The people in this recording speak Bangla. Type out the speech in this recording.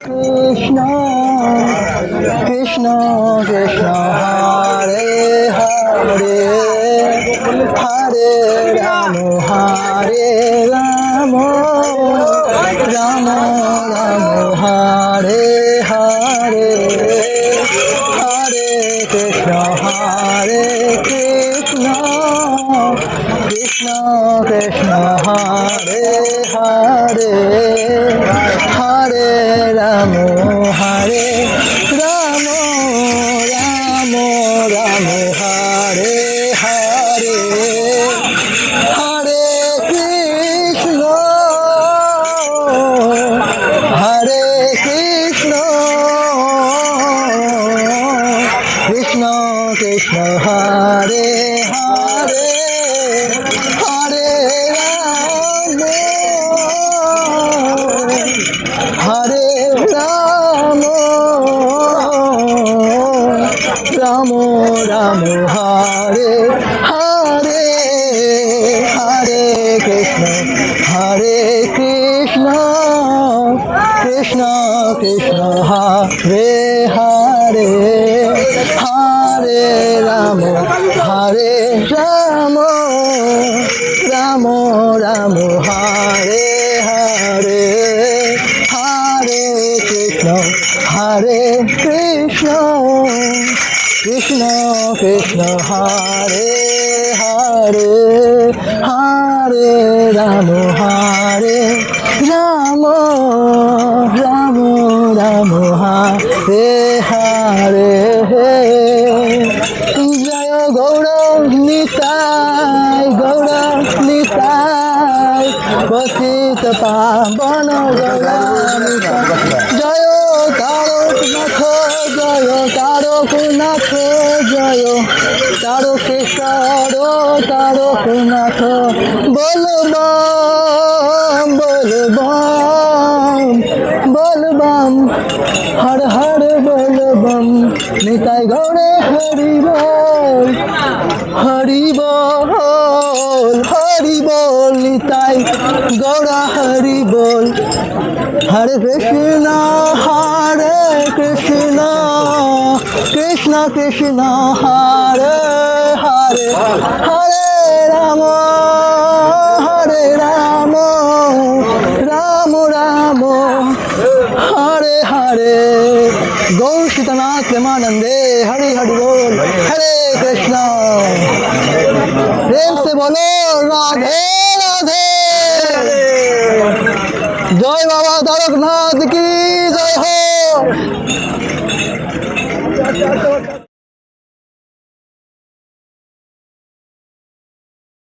কৃষ্ণ কৃষ্ণ কৃষ্ণ হরে হরে হরে রাম রাম রাম হরে হরে হরে কৃষ্ণ কৃষ্ণ কৃষ্ণ হরে হরে হরে রাম রাম রাম হরে হরে হরে কৃষ্ণ কৃষ্ণ কৃষ্ণ হরে হরে হরে রাম রাম রাম হরে হরে হরে কৃষ্ণ কৃষ্ণ কৃষ্ণ হরে হরে হরে রাম রাম রাম হরে হরে হরে কৃষ্ণ কৃষ্ণ কৃষ্ণ হরে হরে হরে রাম রাম রাম হরে হরে জয় গৌর নিতাই বসিত পাবন গৌর জয় তারকনাথ জয় তারকেশ্বর বলবাম হর হর বলবাম নিতাই গৌরে হরি বল নিতাই গৌরা হরি বল হরে কৃষ্ণ কৃষ্ণ কৃষ্ণ হরে হরে হরে রাম রাম हरे हरे गौ सीतानाथ प्रेमानंदे हरि हरि बोल हरे कृष्णा प्रेम से बोलो राधे राधे जय बाबा तारकनाथ की जय हो।